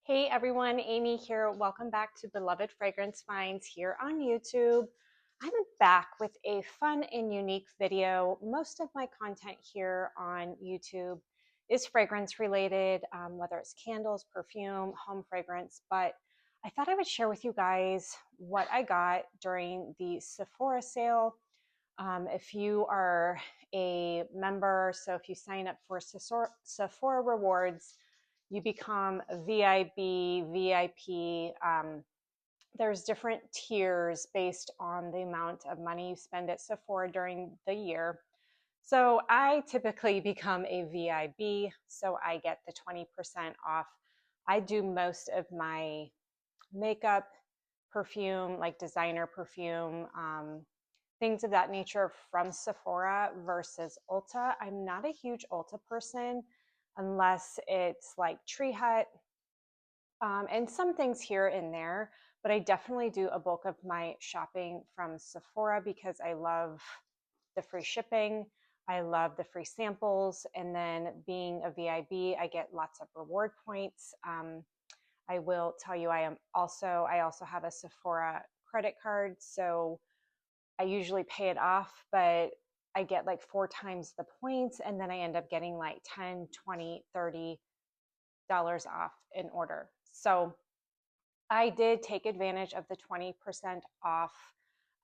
Hey everyone, Amy here. Welcome back to Beloved Fragrance Finds here on YouTube. I'm back with a fun and unique video. Most of my content here on YouTube is fragrance related, whether it's candles, perfume, home fragrance, but I thought I would share with you guys what I got during the Sephora sale. If you are a member, so if you sign up for Sephora Rewards, you become a VIB, VIP. There's different tiers based on the amount of money you spend at Sephora during the year. So I typically become a VIB, so I get the 20% off. I do most of my makeup, perfume, like designer perfume, things of that nature from Sephora versus Ulta. I'm not a huge Ulta person unless it's like Tree Hut, and some things here and there, but I definitely do a bulk of my shopping from Sephora because I love the free shipping. I love the free samples. And then being a VIB, I get lots of reward points. I will tell you, I also have a Sephora credit card. So I usually pay it off, but I get like 4 times the points. And then I end up getting like 10, 20, $30 off an order. So I did take advantage of the 20% off.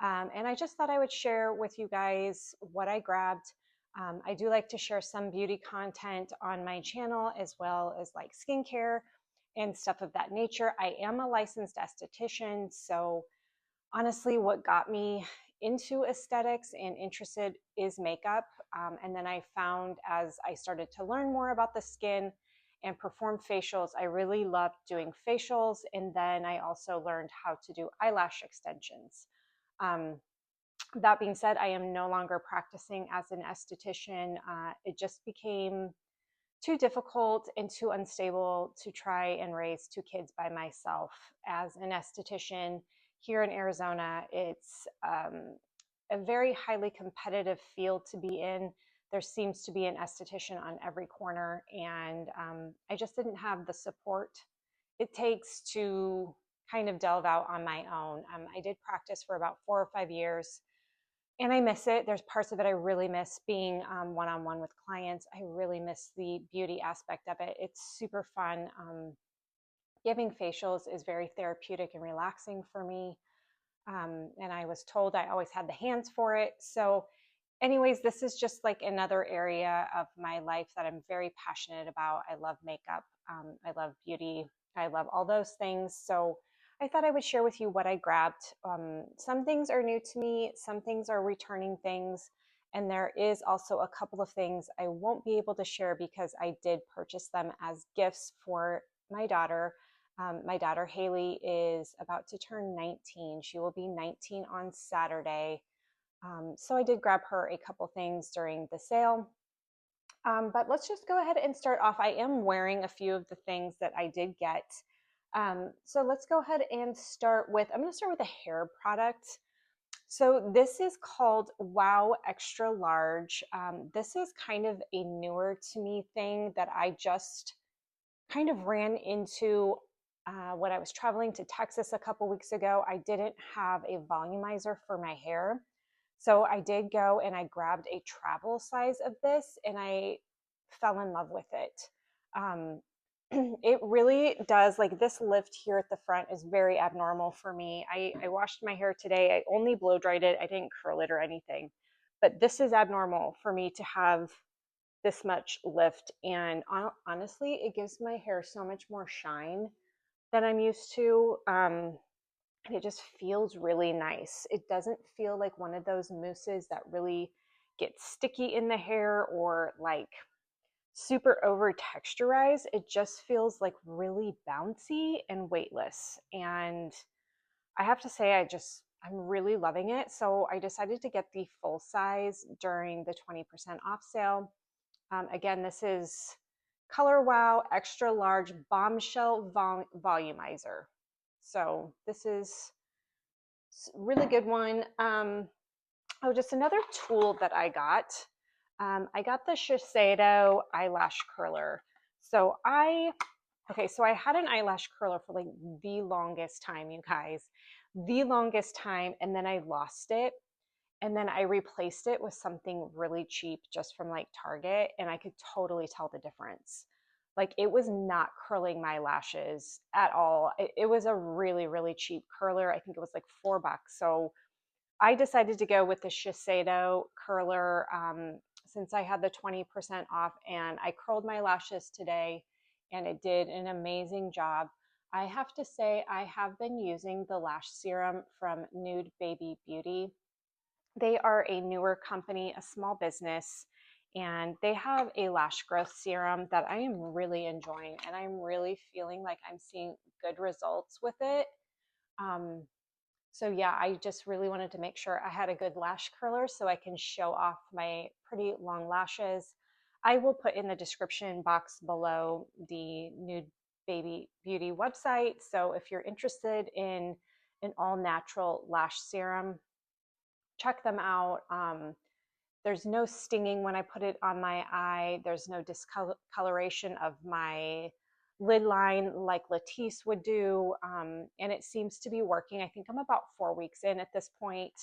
And I just thought I would share with you guys what I grabbed. I do like to share some beauty content on my channel as well as like skincare and stuff of that nature. I am a licensed esthetician, so honestly, what got me into aesthetics and interested is makeup. And then I found as I started to learn more about the skin and perform facials, I really loved doing facials. And then I also learned how to do eyelash extensions. That being said, I am no longer practicing as an esthetician. It just became too difficult and too unstable to try and raise 2 kids by myself as an esthetician. Here in Arizona, it's a very highly competitive field to be in. There seems to be an esthetician on every corner, and I just didn't have the support it takes to kind of delve out on my own. I did practice for about 4 or 5 years, and I miss it. There's parts of it I really miss being one-on-one with clients. I really miss the beauty aspect of it. It's super fun. Giving facials is very therapeutic and relaxing for me. And I was told I always had the hands for it. So anyways, this is just like another area of my life that I'm very passionate about. I love makeup. I love beauty. I love all those things. So I thought I would share with you what I grabbed. Some things are new to me. Some things are returning things. And there is also a couple of things I won't be able to share because I did purchase them as gifts for my daughter. My daughter Haley is about to turn 19. She will be 19 on Saturday. So I did grab her a couple things during the sale. But let's just go ahead and start off. I am wearing a few of the things that I did get. So let's go ahead and start with, I'm going to start with a hair product. So this is called Wow Extra Large. This is kind of a newer to me thing that I just kind of ran into when I was traveling to Texas a couple weeks ago. I didn't have a volumizer for my hair. So I did go and I grabbed a travel size of this and I fell in love with it. It really does, like this lift here at the front is very abnormal for me. I washed my hair today. I only blow dried it. I didn't curl it or anything. But this is abnormal for me to have this much lift. And honestly, it gives my hair so much more shine than I'm used to. And it just feels really nice. It doesn't feel like one of those mousses that really gets sticky in the hair or like super over texturized. It just feels like really bouncy and weightless. And I have to say, I'm really loving it. So I decided to get the full size during the 20% off sale. Again, this is ColorWow Extra Large Bombshell Volumizer. So this is a really good one. Oh, just another tool that I got. I got the Shiseido eyelash curler. So I Okay, so I had an eyelash curler for like the longest time, you guys, the longest time, and then I lost it. And then I replaced it with something really cheap just from like Target, and I could totally tell the difference. Like it was not curling my lashes at all. It was a really, really cheap curler. I think it was like $4. So I decided to go with the Shiseido curler since I had the 20% off, and I curled my lashes today and it did an amazing job. I have to say, I have been using the lash serum from Nude Baby Beauty. They are a newer company, a small business, and they have a lash growth serum that I am really enjoying, and I'm really feeling like I'm seeing good results with it. Um, so yeah, I just really wanted to make sure I had a good lash curler so I can show off my pretty long lashes. I will put in the description box below the Nude Baby Beauty website. So if you're interested in an all natural lash serum, check them out. There's no stinging when I put it on my eye. There's no discoloration of my lid line like Latisse would do. And it seems to be working. I think I'm about 4 weeks in at this point.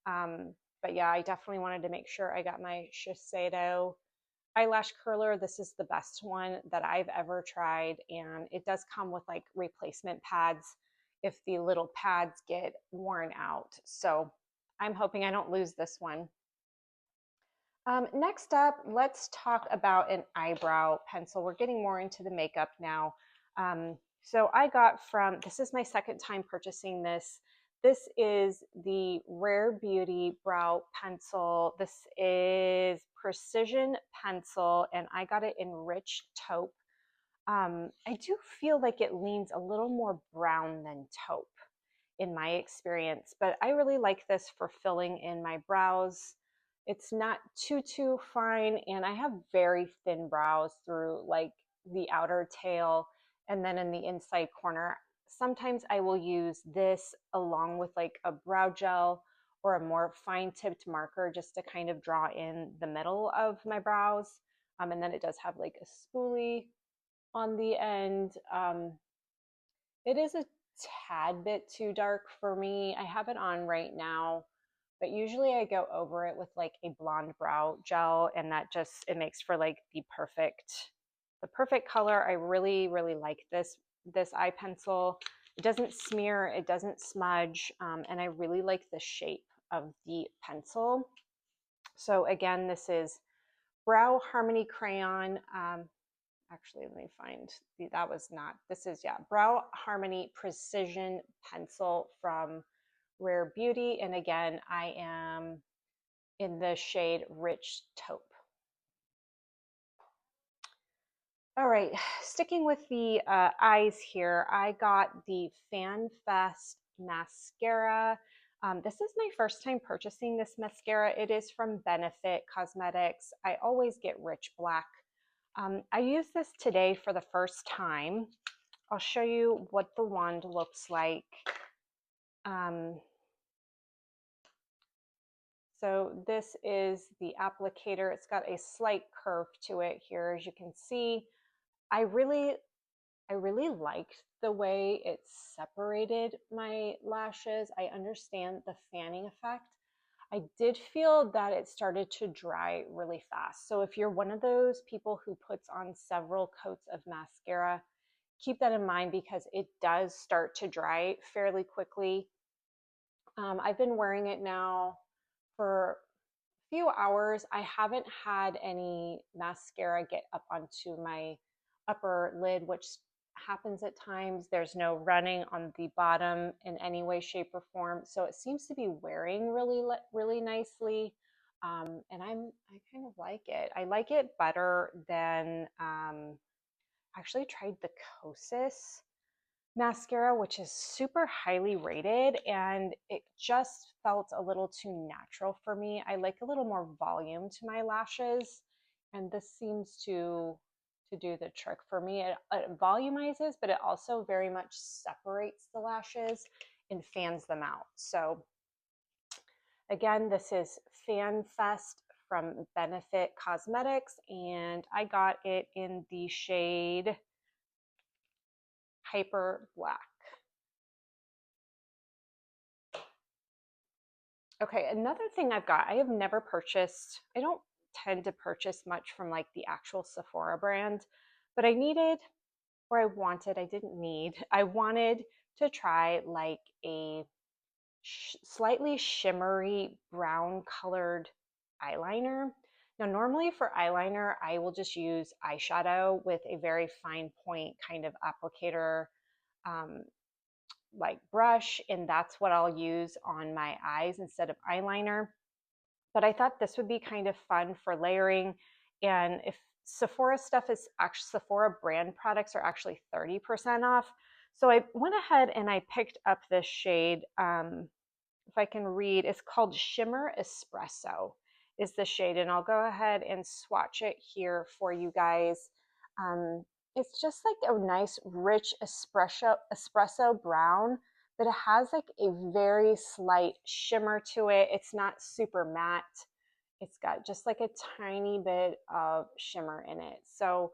But yeah, I definitely wanted to make sure I got my Shiseido eyelash curler. This is the best one that I've ever tried. And it does come with like replacement pads if the little pads get worn out. So I'm hoping I don't lose this one. Next up, let's talk about an eyebrow pencil. We're getting more into the makeup now. So I got from, this is my second time purchasing this. This is the Rare Beauty Brow Pencil. This is Precision Pencil, and I got it in Rich Taupe. I do feel like it leans a little more brown than taupe in my experience, but I really like this for filling in my brows. It's not too fine, and I have very thin brows through like the outer tail and then in the inside corner. Sometimes I will use this along with like a brow gel or a more fine tipped marker just to kind of draw in the middle of my brows. And then it does have like a spoolie on the end. It is a tad bit too dark for me. I have it on right now, but usually I go over it with like a blonde brow gel, and that just, it makes for like the perfect color. I really, really like this eye pencil. It doesn't smear, it doesn't smudge, and I really like the shape of the pencil. So again, this is Brow Harmony Crayon. Actually, let me find that was not, this is, yeah, Brow Harmony Precision Pencil from Rare Beauty. And again, I am in the shade Rich Taupe. All right, sticking with the eyes here, I got the Fan Fest mascara. This is my first time purchasing this mascara. It is from Benefit Cosmetics. I always get Rich Black. I used this today for the first time. I'll show you what the wand looks like. So this is the applicator. It's got a slight curve to it here, as you can see. I really liked the way it separated my lashes. I understand the fanning effect. I did feel that it started to dry really fast. So if you're one of those people who puts on several coats of mascara, keep that in mind because it does start to dry fairly quickly. I've been wearing it now for a few hours. I haven't had any mascara get up onto my upper lid, which happens at times. There's no running on the bottom in any way, shape, or form. So it seems to be wearing really nicely. And I kind of like it. I like it better than, actually tried the Kosas mascara, which is super highly rated, and it just felt a little too natural for me. I like a little more volume to my lashes, and this seems to do the trick for me. It volumizes, but it also very much separates the lashes and fans them out. So again, this is Fan Fest from Benefit Cosmetics, and I got it in the shade Hyper Black. Okay, another thing I've got, I have never purchased, I don't tend to purchase much from like the actual Sephora brand, but I needed, or I wanted, I didn't need, I wanted to try like a slightly shimmery brown colored eyeliner. Now, normally for eyeliner, I will just use eyeshadow with a very fine point kind of applicator, um, like brush, and that's what I'll use on my eyes instead of eyeliner. But I thought this would be kind of fun for layering. And if Sephora stuff is actually, Sephora brand products are actually 30% off. So I went ahead and I picked up this shade. If I can read, it's called Shimmer Espresso is the shade. And I'll go ahead and swatch it here for you guys. It's just like a nice rich espresso brown, but it has like a very slight shimmer to it. It's not super matte. It's got just like a tiny bit of shimmer in it. So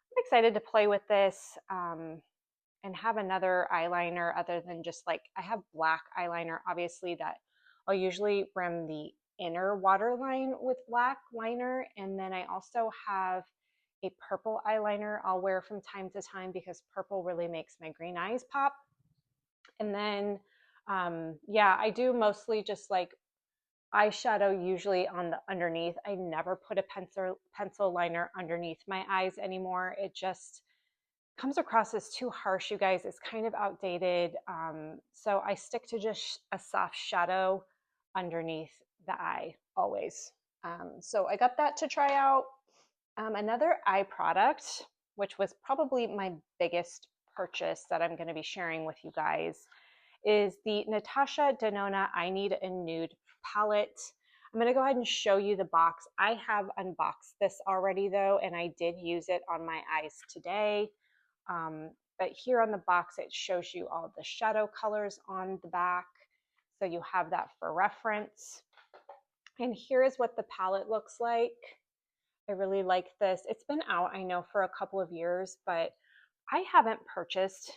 I'm excited to play with this and have another eyeliner other than just like, I have black eyeliner, obviously, that I'll usually brim the inner waterline with black liner. And then I also have a purple eyeliner I'll wear from time to time because purple really makes my green eyes pop. And then, yeah, I do mostly just like eyeshadow usually on the underneath. I never put a pencil liner underneath my eyes anymore. It just comes across as too harsh, you guys. It's kind of outdated. So I stick to just a soft shadow underneath the eye always. So I got that to try out. Another eye product, which was probably my biggest purchase that I'm going to be sharing with you guys, is the Natasha Denona I Need a Nude palette. I'm going to go ahead and show you the box. I have unboxed this already though, and I did use it on my eyes today. But here on the box, it shows you all the shadow colors on the back. So you have that for reference. And here is what the palette looks like. I really like this. It's been out, I know, for a couple of years, but I haven't purchased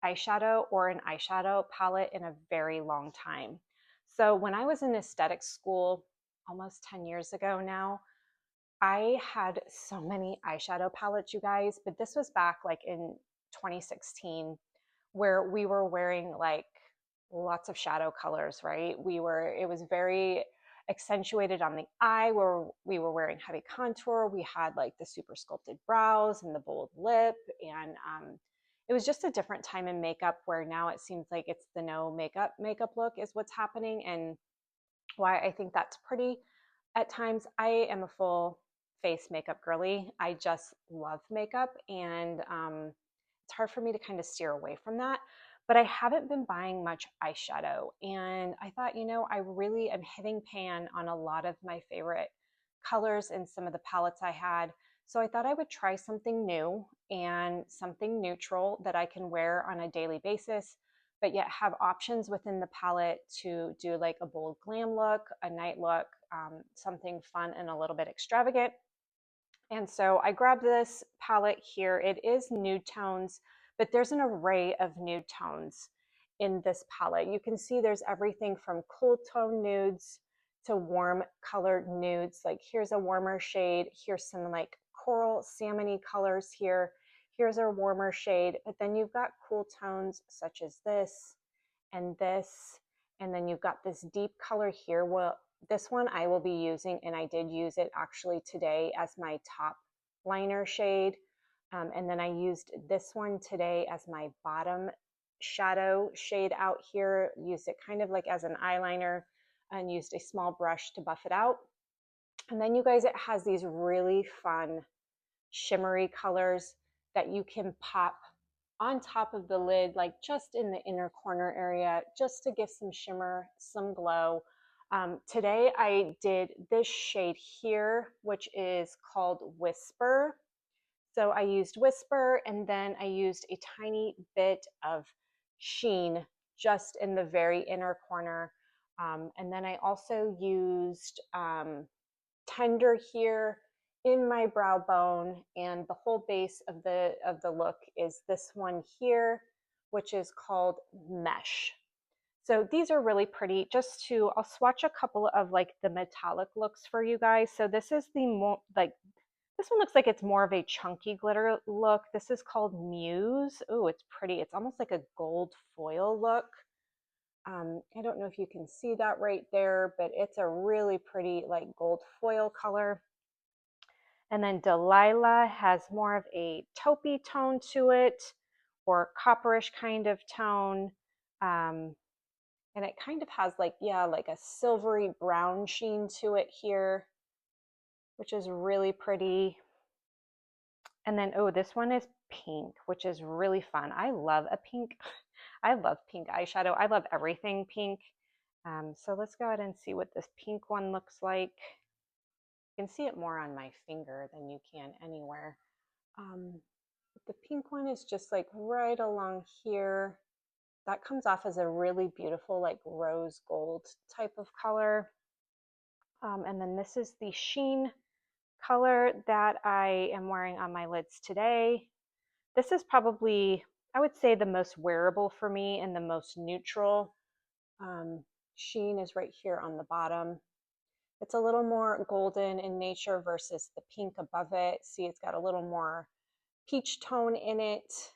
eyeshadow or an eyeshadow palette in a very long time. So when I was in aesthetics school almost 10 years ago now, I had so many eyeshadow palettes, you guys, but this was back like in 2016 where we were wearing like lots of shadow colors, right? It was very accentuated on the eye where we were wearing heavy contour. We had like the super sculpted brows and the bold lip. And it was just a different time in makeup where now it seems like it's the no makeup look is what's happening. And why I think that's pretty at times. I am a full face makeup girly. I just love makeup, and it's hard for me to kind of steer away from that. But I haven't been buying much eyeshadow, and I thought, I really am hitting pan on a lot of my favorite colors in some of the palettes I had. So I thought I would try something new and something neutral that I can wear on a daily basis, but yet have options within the palette to do like a bold glam look, a night look, something fun and a little bit extravagant. And so I grabbed this palette here. It is nude tones, but there's an array of nude tones in this palette. You can see there's everything from cool tone nudes to warm colored nudes. Like here's a warmer shade. Here's some like coral salmon-y colors here. Here's a warmer shade, but then you've got cool tones such as this and this, and then you've got this deep color here. Well, this one I will be using, and I did use it actually today as my top liner shade. And then I used this one today as my bottom shadow shade out here. Used it kind of like as an eyeliner and used a small brush to buff it out. And then you guys, it has these really fun shimmery colors that you can pop on top of the lid, like just in the inner corner area, just to give some shimmer, some glow. Today I did this shade here, which is called Whisper. So I used Whisper, and then I used a tiny bit of sheen just in the very inner corner. And then I also used Tender here in my brow bone, and the whole base of the look is this one here. which is called Mesh. So these are really pretty. I'll swatch a couple of like the metallic looks for you guys. So this is the more like, this one looks like it's more of a chunky glitter look. This is called Muse. Oh, it's pretty. It's almost like a gold foil look. I don't know if you can see that right there, but it's a really pretty like gold foil color. And then Delilah has more of a taupey tone to it, or copperish kind of tone. And it kind of has like, yeah, like a silvery brown sheen to it here, which is really pretty. And then, oh, this one is pink, which is really fun. I love a pink. I love pink eyeshadow. I love everything pink. So let's go ahead and see what this pink one looks like. You can see it more on my finger than you can anywhere. The pink one is just like right along here. That comes off as a really beautiful like rose gold type of color. And then this is the sheen color that I am wearing on my lids today. This is probably, I would say, the most wearable for me and the most neutral. Sheen is right here on the bottom. It's a little more golden in nature versus the pink above it. See, it's got a little more peach tone in it.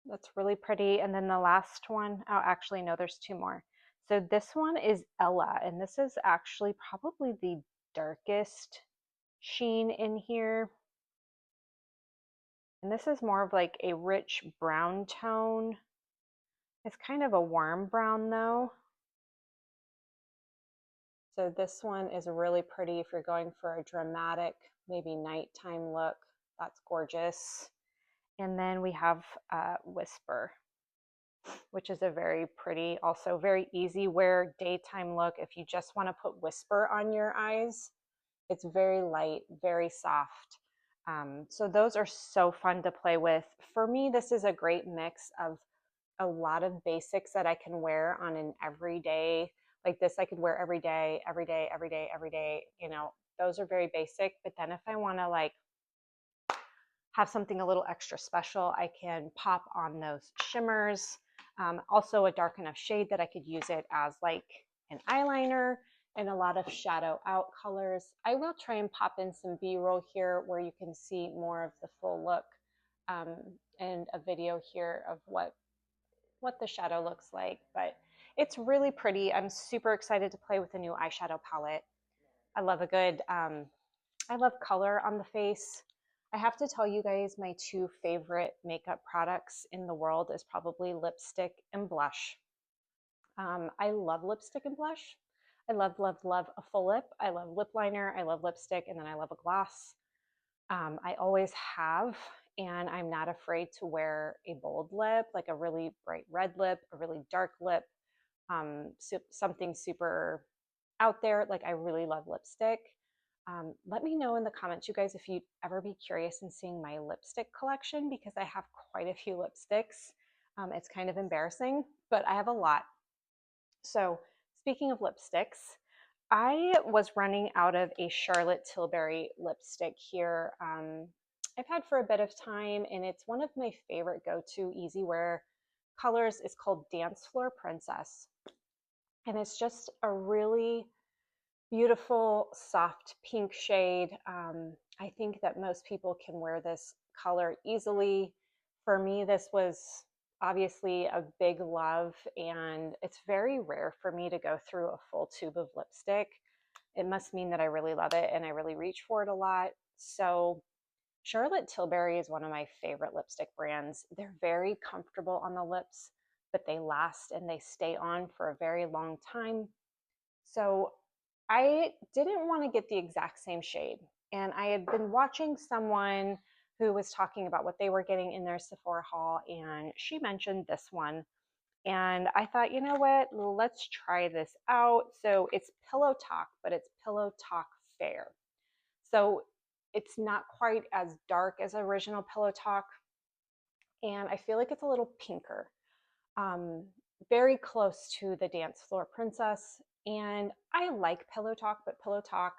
That's really pretty. And then the last one, oh, actually, no, there's two more. So this one is Ella, and this is actually probably the darkest sheen in here. And this is more of like a rich brown tone. It's kind of a warm brown though. So this one is really pretty if you're going for a dramatic, maybe nighttime look. That's gorgeous. And then we have Whisper, which is a very pretty, also very easy wear daytime look. If you just want to put Whisper on your eyes, it's very light, very soft. So those are so fun to play with. For me, this is a great mix of a lot of basics that I can wear on an everyday, like this I could wear every day, every day, every day, every day. You know, those are very basic. But then if I want to like have something a little extra special, I can pop on those shimmers. Also a dark enough shade that I could use it as like an eyeliner, and a lot of shadow out colors. I will try and pop in some B-roll here where you can see more of the full look, and a video here of what the shadow looks like. But it's really pretty. I'm super excited to play with the new eyeshadow palette. I love a good, I love color on the face. I have to tell you guys, my two favorite makeup products in the world is probably lipstick and blush. I love lipstick and blush. I love, love, love a full lip. I love lip liner. I love lipstick, and then I love a gloss. I always have, and I'm not afraid to wear a bold lip, like a really bright red lip, a really dark lip, something super out there. Like I really love lipstick. Let me know in the comments, you guys, if you'd ever be curious in seeing my lipstick collection, because I have quite a few lipsticks. It's kind of embarrassing, but I have a lot. So speaking of lipsticks, I was running out of a Charlotte Tilbury lipstick here. I've had for a bit of time, and it's one of my favorite go-to easy wear colors. It's called Dance Floor Princess. And it's just a really beautiful, soft pink shade. I think that most people can wear this color easily. For me, this was obviously a big love, and it's very rare for me to go through a full tube of lipstick. It must mean that I really love it and I really reach for it a lot. So Charlotte Tilbury is one of my favorite lipstick brands. They're very comfortable on the lips, but they last and they stay on for a very long time. So I didn't want to get the exact same shade. And I had been watching someone who was talking about what they were getting in their Sephora haul, and she mentioned this one. And I thought, you know what, let's try this out. So it's Pillow Talk, but it's Pillow Talk Fair. So it's not quite as dark as original Pillow Talk. And I feel like it's a little pinker. Very close to the Dance Floor Princess. And I like Pillow Talk, but Pillow Talk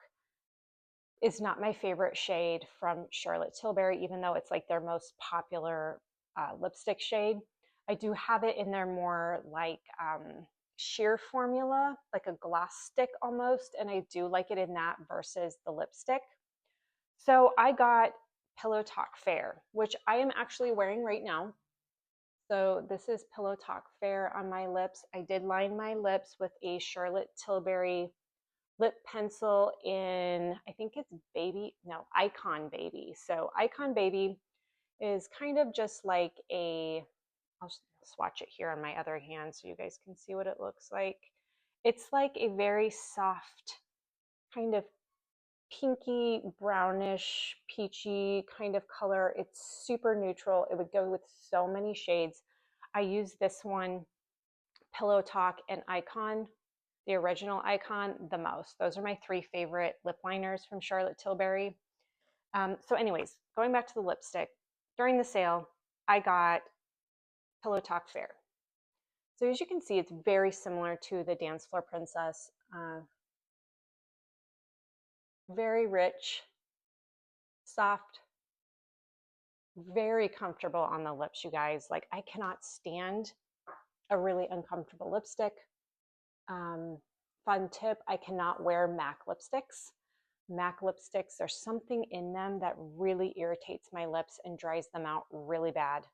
is not my favorite shade from Charlotte Tilbury, even though it's like their most popular lipstick shade. I do have it in their more like sheer formula, like a gloss stick almost, and I do like it in that versus the lipstick. So I got Pillow Talk Fair, which I am actually wearing right now. So this is Pillow Talk Fair on my lips. I did line my lips with a Charlotte Tilbury lip pencil in, I think it's Icon Baby. So Icon Baby is kind of just like I'll swatch it here on my other hand so you guys can see what it looks like. It's like a very soft, kind of pinky, brownish, peachy kind of color. It's super neutral. It would go with so many shades. I use this one, Pillow Talk and Icon, the original Icon, the most. Those are my three favorite lip liners from Charlotte Tilbury. So anyways, going back to the lipstick, during the sale, I got Pillow Talk Fair. So as you can see, it's very similar to the Dance Floor Princess. Very rich, soft, very comfortable on the lips, you guys. Like, I cannot stand a really uncomfortable lipstick. Fun tip, I cannot wear MAC lipsticks. MAC lipsticks, there's something in them that really irritates my lips and dries them out really bad.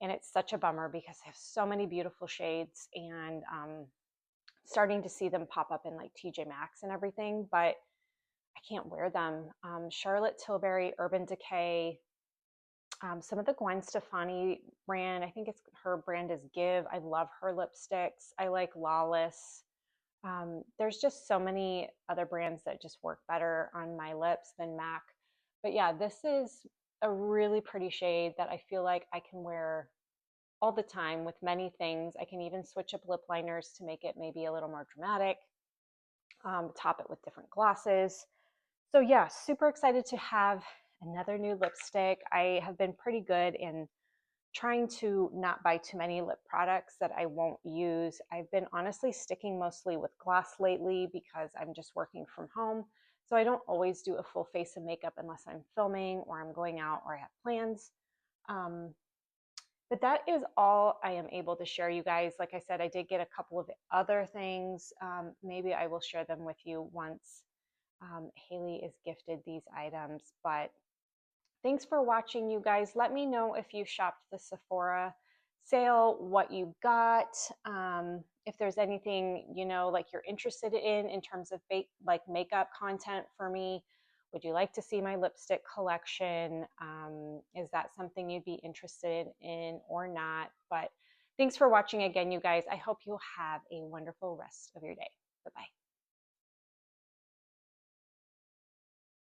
And it's such a bummer because they have so many beautiful shades, and starting to see them pop up in like TJ Maxx and everything, but I can't wear them. Charlotte Tilbury, Urban Decay, some of the Gwen Stefani brand, I think her brand is Give. I love her lipsticks. I like Lawless. There's just so many other brands that just work better on my lips than MAC. But yeah, this is a really pretty shade that I feel like I can wear all the time with many things. I can even switch up lip liners to make it maybe a little more dramatic, top it with different glosses. So yeah, super excited to have another new lipstick. I have been pretty good in trying to not buy too many lip products that I won't use. I've been honestly sticking mostly with gloss lately because I'm just working from home. So I don't always do a full face of makeup unless I'm filming or I'm going out or I have plans. But that is all I am able to share, you guys. Like I said, I did get a couple of other things. Maybe I will share them with you once Haley is gifted these items. But thanks for watching, you guys. Let me know if you shopped the Sephora sale, what you got, if there's anything, you know, like you're interested in terms of like makeup content for me. Would you like to see my lipstick collection? Is that something you'd be interested in or not? But thanks for watching again, you guys. I hope you have a wonderful rest of your day. Bye-bye.